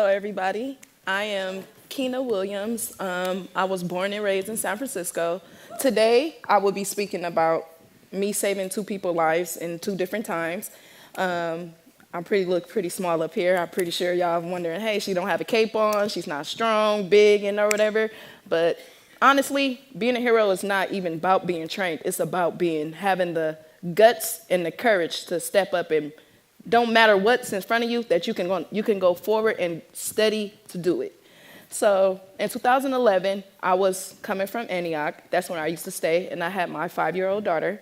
Hello, everybody. I am Keenia Williams. I was born and raised in San Francisco. Today, I will be speaking about me saving two people's lives in two different times. Look pretty small up here. I'm pretty sure y'all are wondering, hey, she don't have a cape on, she's not strong, big, or whatever. But honestly, being a hero is not even about being trained. It's about having the guts and the courage to step up, and don't matter what's in front of you, that you can go forward and steady to do it. So in 2011, I was coming from Antioch. That's when I used to stay, and I had my 5-year-old daughter.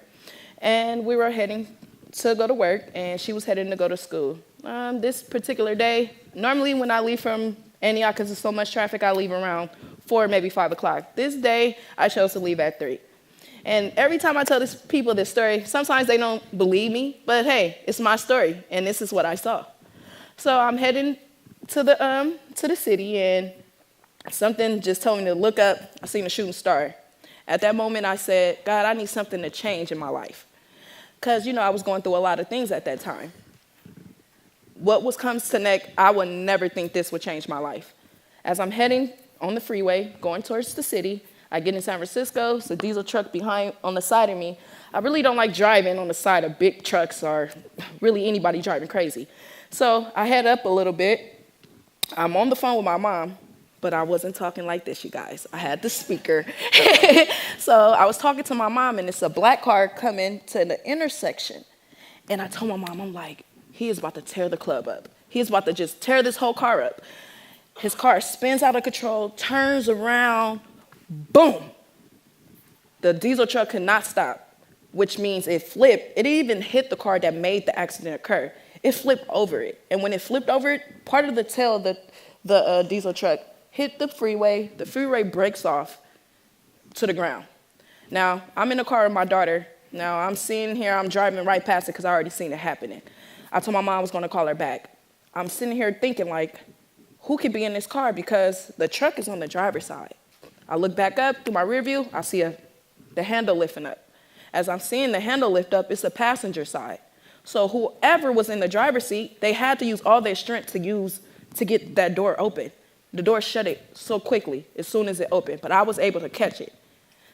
And we were heading to go to work, and she was heading to go to school. This particular day, normally when I leave from Antioch, because there's so much traffic, I leave around 4, maybe 5 o'clock. This day, I chose to leave at 3. And every time I tell people this story, sometimes they don't believe me, but hey, it's my story, and this is what I saw. So I'm heading to the city, and something just told me to look up. I seen a shooting star. At that moment, I said, God, I need something to change in my life. Because, I was going through a lot of things at that time. What comes to next, I would never think this would change my life. As I'm heading on the freeway, going towards the city, I get in San Francisco, it's a diesel truck behind on the side of me. I really don't like driving on the side of big trucks or really anybody driving crazy. So I head up a little bit. I'm on the phone with my mom, but I wasn't talking like this, you guys. I had the speaker. So I was talking to my mom, and it's a black car coming to the intersection. And I told my mom, I'm like, he is about to tear the club up. He's about to just tear this whole car up. His car spins out of control, turns around, boom. The diesel truck could not stop, which means it flipped. It even hit the car that made the accident occur. It flipped over it. And when it flipped over it, part of the tail of the diesel truck hit the freeway. The freeway breaks off to the ground. Now, I'm in the car with my daughter. Now, I'm sitting here. I'm driving right past it because I already seen it happening. I told my mom I was going to call her back. I'm sitting here thinking, like, who could be in this car? Because the truck is on the driver's side. I look back up through my rear view. I see the handle lifting up. As I'm seeing the handle lift up, it's the passenger side. So whoever was in the driver's seat, they had to use all their strength to get that door open. The door shut it so quickly as soon as it opened, but I was able to catch it.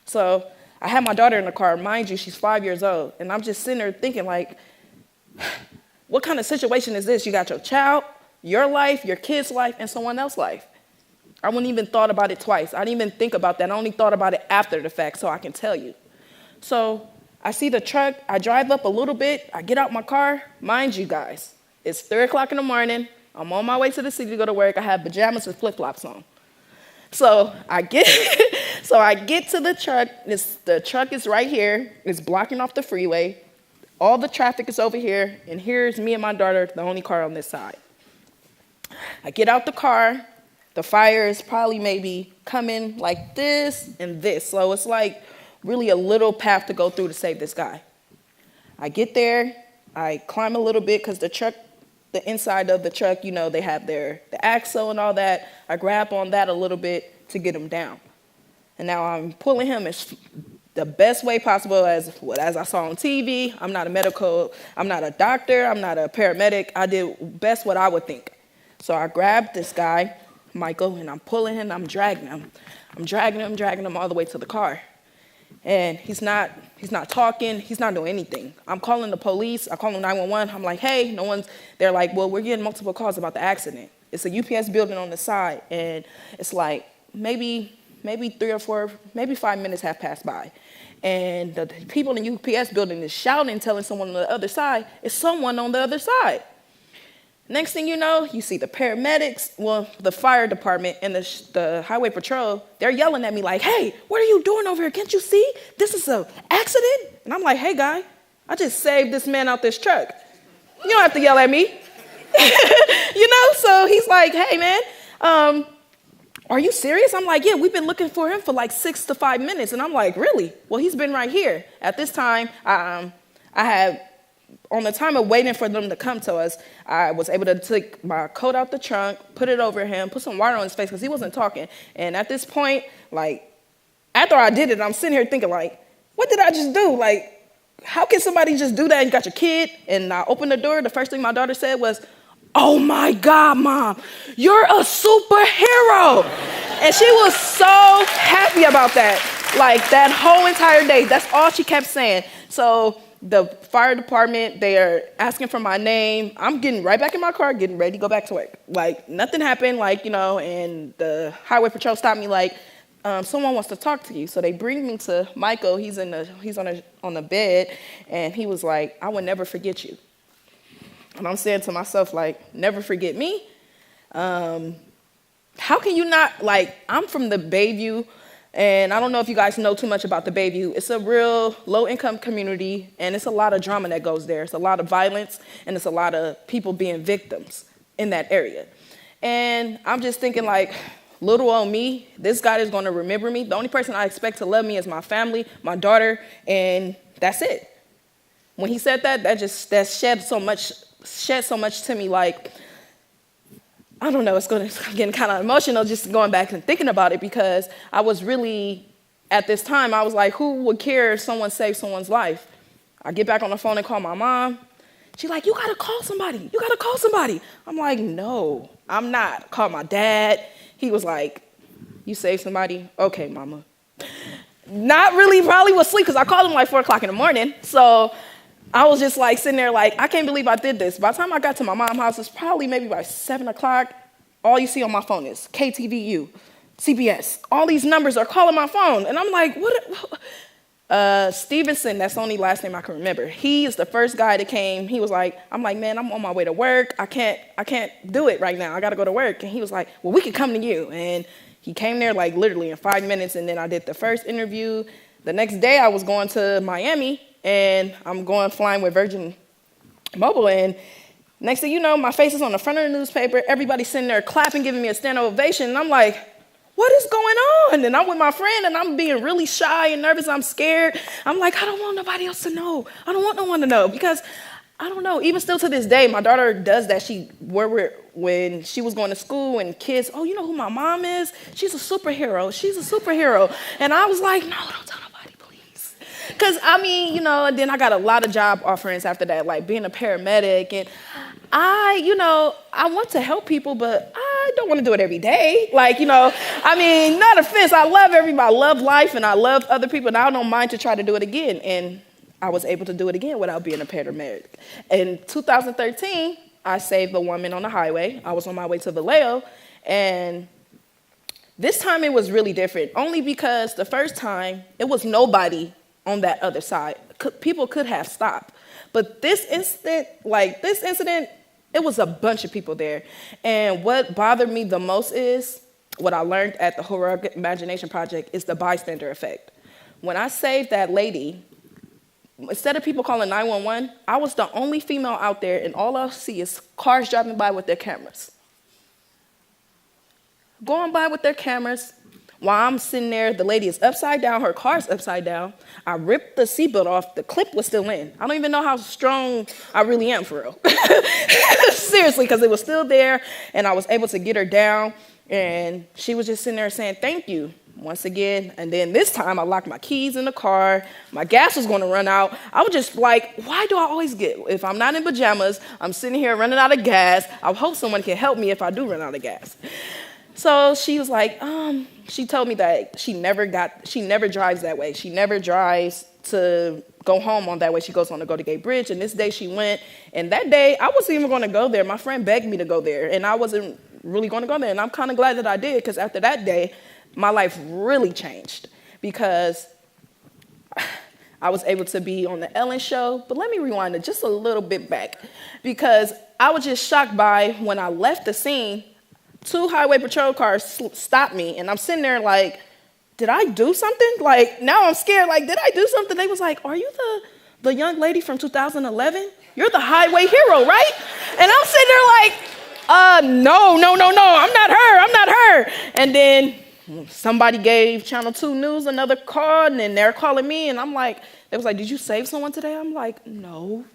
So I had my daughter in the car. Mind you, she's 5 years old, and I'm just sitting there thinking, like, what kind of situation is this? You got your child, your life, your kid's life, and someone else's life. I wouldn't even thought about it twice. I didn't even think about that. I only thought about it after the fact, so I can tell you. So I see the truck. I drive up a little bit. I get out my car. Mind you, guys, it's 3 o'clock in the morning. I'm on my way to the city to go to work. I have pajamas and flip-flops on. So I get to the truck. The truck is right here. It's blocking off the freeway. All the traffic is over here, and here's me and my daughter, the only car on this side. I get out the car. The fire is probably maybe coming like this and this. So it's like really a little path to go through to save this guy. I get there. I climb a little bit because the inside of the truck, they have the axle and all that. I grab on that a little bit to get him down. And now I'm pulling him as the best way possible as I saw on TV. I'm not a doctor. I'm not a paramedic. I did best what I would think. So I grabbed this guy, Michael, and I'm pulling him, I'm dragging him. I'm dragging him all the way to the car. And he's not talking, he's not doing anything. I'm calling the police, I call 911, I'm like, hey, no one's, they're like, well, we're getting multiple calls about the accident. It's a UPS building on the side, and it's like maybe 3 or 4, maybe 5 minutes have passed by. And the people in the UPS building is shouting, telling someone on the other side, it's someone on the other side. Next thing you know, you see the paramedics, the fire department and the highway patrol, they're yelling at me like, hey, what are you doing over here? Can't you see? This is an accident. And I'm like, hey, guy, I just saved this man out this truck. You don't have to yell at me. So he's like, hey, man, are you serious? I'm like, yeah, we've been looking for him for like 6 to 5 minutes. And I'm like, really? Well, he's been right here. At this time, I had... On the time of waiting for them to come to us, I was able to take my coat out the trunk, put it over him, put some water on his face because he wasn't talking. And at this point, like, after I did it, I'm sitting here thinking, like, what did I just do? Like, how can somebody just do that? And you got your kid. And I opened the door. The first thing my daughter said was, "Oh my God, Mom, you're a superhero." And she was so happy about that. Like that whole entire day, that's all she kept saying. So the fire department, they are asking for my name. I'm getting right back in my car, getting ready to go back to work. Like nothing happened, and the highway patrol stopped me like, someone wants to talk to you. So they bring me to Michael. He's on the bed, and he was like, "I will never forget you." And I'm saying to myself, like, never forget me? How can you not, I'm from the Bayview, and I don't know if you guys know too much about the Bayview. It's a real low-income community, and it's a lot of drama that goes there. It's a lot of violence, and it's a lot of people being victims in that area. And I'm just thinking, like, little old me, this God is going to remember me. The only person I expect to love me is my family, my daughter, and that's it. When he said that, that shed so much to me, like, I don't know, I'm getting kind of emotional just going back and thinking about it, because I was really, at this time, I was like, who would care if someone saved someone's life? I get back on the phone and call my mom. She's like, you gotta call somebody. You gotta call somebody. I'm like, no, I'm not. Call my dad. He was like, you saved somebody? Okay, mama. Not really, probably was asleep, because I called him like 4 o'clock in the morning. So I was just like sitting there like, I can't believe I did this. By the time I got to my mom's house, it's probably maybe by 7 o'clock. All you see on my phone is KTVU, CBS. All these numbers are calling my phone. And I'm like, what? Stevenson, that's the only last name I can remember. He is the first guy that came. He was like, I'm like, man, I'm on my way to work. I can't do it right now. I got to go to work. And he was like, well, we could come to you. And he came there like literally in 5 minutes. And then I did the first interview. The next day I was going to Miami, and I'm flying with Virgin Mobile. And next thing you know, my face is on the front of the newspaper. Everybody's sitting there clapping, giving me a standing ovation. And I'm like, what is going on? And I'm with my friend, and I'm being really shy and nervous. I'm scared. I'm like, I don't want nobody else to know. I don't want no one to know, because I don't know. Even still to this day, my daughter does that. When she was going to school, and kids, oh, you know who my mom is? She's a superhero. She's a superhero. And I was like, no, don't tell nobody, please. Because, and then I got a lot of job offerings after that, like being a paramedic. And I want to help people, but I don't want to do it every day. Not offense. I love everybody. I love life, and I love other people, and I don't mind to try to do it again. And I was able to do it again without being a paramedic. In 2013, I saved a woman on the highway. I was on my way to Vallejo, and this time it was really different, only because the first time it was nobody on that other side. People could have stopped. But this incident, it was a bunch of people there. And what bothered me the most is, what I learned at the Heroic Imagination Project, is the bystander effect. When I saved that lady, instead of people calling 911, I was the only female out there, and all I see is cars driving by with their cameras. Going by with their cameras. While I'm sitting there, the lady is upside down, her car's upside down. I ripped the seatbelt off, the clip was still in. I don't even know how strong I really am, for real. Seriously, because it was still there, and I was able to get her down, and she was just sitting there saying, thank you, once again. And then this time, I locked my keys in the car. My gas was going to run out. I was just like, why do I always if I'm not in pajamas, I'm sitting here running out of gas. I hope someone can help me if I do run out of gas. So she was like, she told me that she never drives that way. She never drives to go home on that way. She goes on the Golden Gate Bridge, and this day she went. And that day, I wasn't even going to go there. My friend begged me to go there, and I wasn't really going to go there. And I'm kind of glad that I did, because after that day, my life really changed, because I was able to be on the Ellen show. But let me rewind it just a little bit back, because I was just shocked by, when I left the scene, 2 highway patrol cars stopped me, and I'm sitting there like, did I do something? Like, now I'm scared, like, did I do something? They was like, are you the young lady from 2011? You're the highway hero, right? And I'm sitting there like, no, I'm not her. And then somebody gave Channel 2 News another call, and then they're calling me, and I'm like, they was like, did you save someone today? I'm like, no.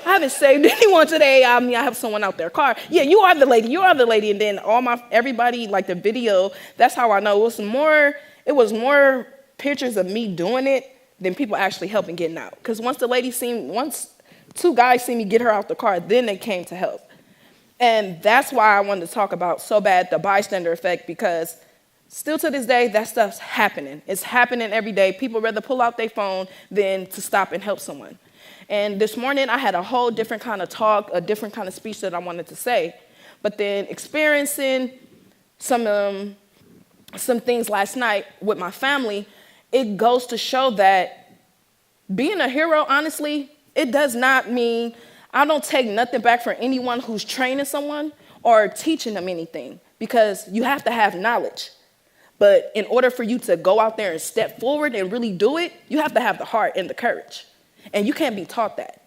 I haven't saved anyone today. I have someone out their car. Yeah, you are the lady. And then everybody, like the video, that's how I know. It was more pictures of me doing it than people actually helping getting out. Because once 2 guys see me get her out the car, then they came to help. And that's why I wanted to talk about so bad the bystander effect, because still to this day, that stuff's happening. It's happening every day. People rather pull out their phone than to stop and help someone. And this morning, I had a whole different kind of talk, a different kind of speech that I wanted to say. But then experiencing some things last night with my family, it goes to show that being a hero, honestly, it does not mean I don't take nothing back from anyone who's training someone or teaching them anything, because you have to have knowledge. But in order for you to go out there and step forward and really do it, you have to have the heart and the courage. And you can't be taught that.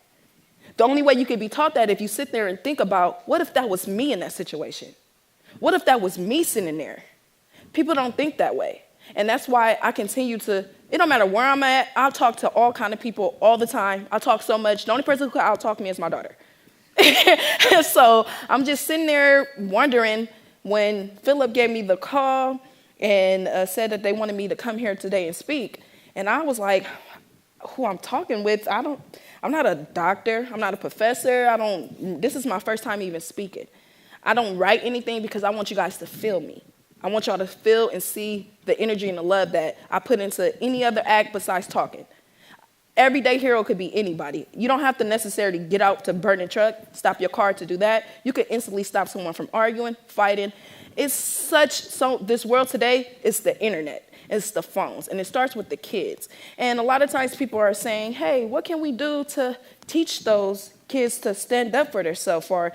The only way you can be taught that if you sit there and think about, what if that was me in that situation? What if that was me sitting there? People don't think that way. And that's why I continue to, it don't matter where I'm at, I'll talk to all kind of people all the time. I talk so much. The only person who out talk to me is my daughter. So I'm just sitting there wondering, when Philip gave me the call and said that they wanted me to come here today and speak, and I was like, who I'm talking with, I'm not a doctor, I'm not a professor, this is my first time even speaking. I don't write anything because I want you guys to feel me. I want y'all to feel and see the energy and the love that I put into any other act besides talking. Everyday hero could be anybody. You don't have to necessarily get out to burn a truck, stop your car to do that. You could instantly stop someone from arguing, fighting. This world today is the internet. It's the phones, and it starts with the kids. And a lot of times people are saying, hey, what can we do to teach those kids to stand up for themselves, or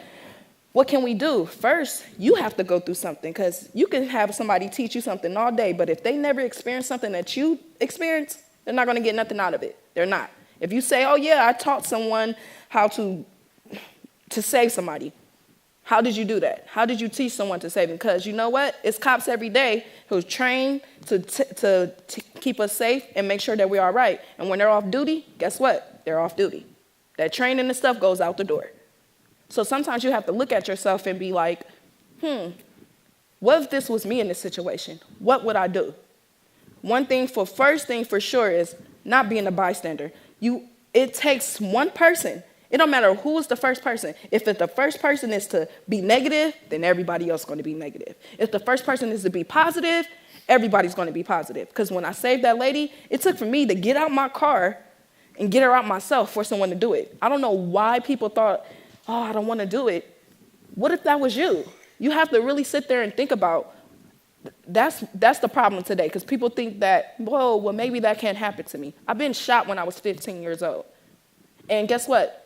what can we do? First, you have to go through something, because you can have somebody teach you something all day, but if they never experience something that you experience, they're not going to get nothing out of it. They're not. If you say, oh, yeah, I taught someone how to save somebody. How did you do that? How did you teach someone to save them? Because you know what? It's cops every day who's trained to keep us safe and make sure that we're all right. And when they're off duty, guess what? They're off duty. That training and stuff goes out the door. So sometimes you have to look at yourself and be like, what if this was me in this situation? What would I do? First thing for sure is not being a bystander. It takes one person. It don't matter who is the first person. If the first person is to be negative, then everybody else is going to be negative. If the first person is to be positive, everybody's going to be positive. Because when I saved that lady, it took for me to get out my car and get her out myself for someone to do it. I don't know why people thought, oh, I don't want to do it. What if that was you? You have to really sit there and think about, that's the problem today, because people think that, whoa, well, maybe that can't happen to me. I've been shot when I was 15 years old. And guess what?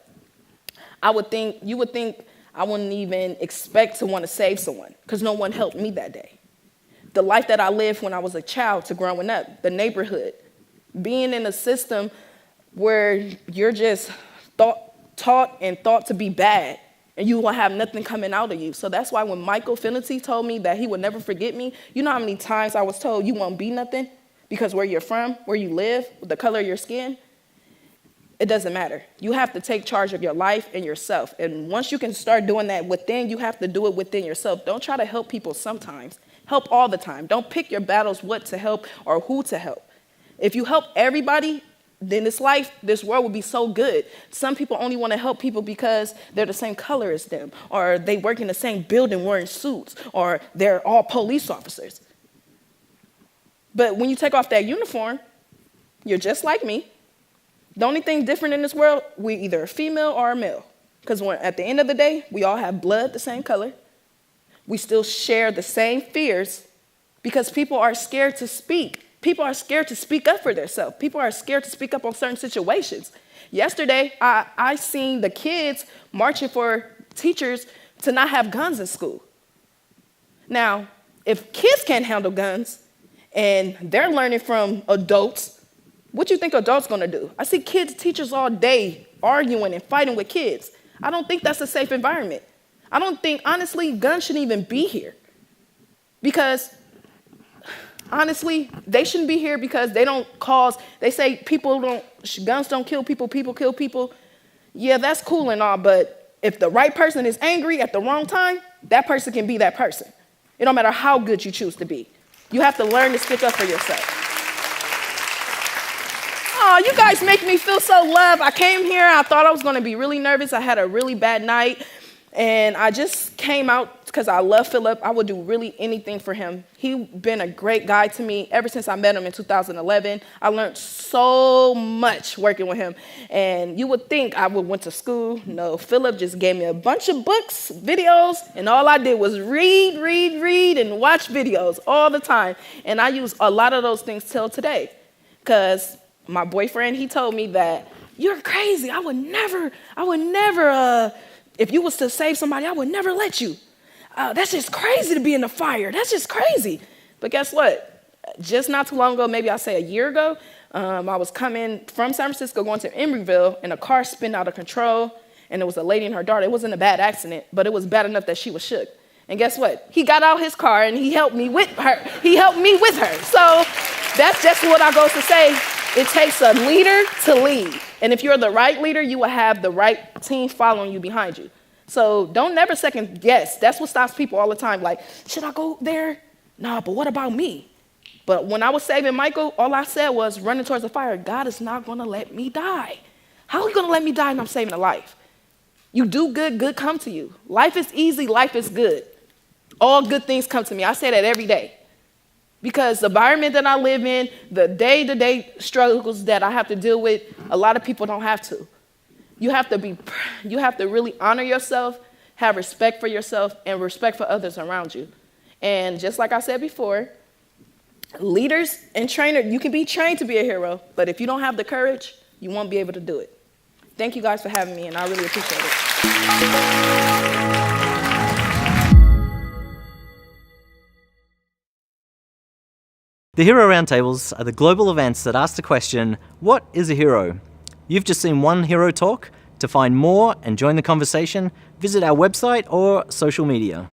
You would think I wouldn't even expect to want to save someone, because no one helped me that day. The life that I lived when I was a child to growing up, the neighborhood, being in a system where you're just taught and thought to be bad, and you will have nothing coming out of you. So that's why when Michael Finley told me that he would never forget me, you know how many times I was told you won't be nothing because where you're from, where you live, the color of your skin? It doesn't matter. You have to take charge of your life and yourself. And once you can start doing that within, you have to do it within yourself. Don't try to help people sometimes. Help all the time. Don't pick your battles what to help or who to help. If you help everybody, then this world will be so good. Some people only want to help people because they're the same color as them, or they work in the same building wearing suits, or they're all police officers. But when you take off that uniform, you're just like me. The only thing different in this world, we're either a female or a male. Because at the end of the day, we all have blood the same color. We still share the same fears, because people are scared to speak. People are scared to speak up for themselves. People are scared to speak up on certain situations. Yesterday, I seen the kids marching for teachers to not have guns in school. Now, if kids can't handle guns and they're learning from adults, what you think adults going to do? I see teachers all day arguing and fighting with kids. I don't think that's a safe environment. I don't think, honestly, guns shouldn't even be here. Because, honestly, they shouldn't be here because they say guns don't kill people, people kill people. Yeah, that's cool and all, but if the right person is angry at the wrong time, that person can be that person. It don't matter how good you choose to be. You have to learn to stick up for yourself. Oh, you guys make me feel so loved. I came here, I thought I was going to be really nervous. I had a really bad night. And I just came out because I love Philip. I would do really anything for him. He's been a great guy to me ever since I met him in 2011. I learned so much working with him. And you would think I went to school. No, Philip just gave me a bunch of books, videos, and all I did was read, and watch videos all the time. And I use a lot of those things till today. Because my boyfriend, he told me that, you're crazy. I would never, if you was to save somebody, I would never let you. That's just crazy to be in the fire. That's just crazy. But guess what? Just not too long ago, maybe I'll say a year ago, I was coming from San Francisco going to Emeryville, and a car spun out of control, and there was a lady and her daughter. It wasn't a bad accident, but it was bad enough that she was shook. And guess what? He got out his car, and he helped me with her. So that's just what I go to say. It takes a leader to lead. And if you're the right leader, you will have the right team following you behind you. So don't never second guess. That's what stops people all the time. Like, should I go there? Nah, but what about me? But when I was saving Michael, all I said was running towards the fire, God is not going to let me die. How are you going to let me die and I'm saving a life? You do good, good come to you. Life is easy, life is good. All good things come to me. I say that every day. Because the environment that I live in, the day-to-day struggles that I have to deal with, a lot of people don't have to. You have to really honor yourself, have respect for yourself, and respect for others around you. And just like I said before, leaders and trainers, you can be trained to be a hero, but if you don't have the courage, you won't be able to do it. Thank you guys for having me, and I really appreciate it. The Hero Roundtables are the global events that ask the question, what is a hero? You've just seen one hero talk. To find more and join the conversation, visit our website or social media.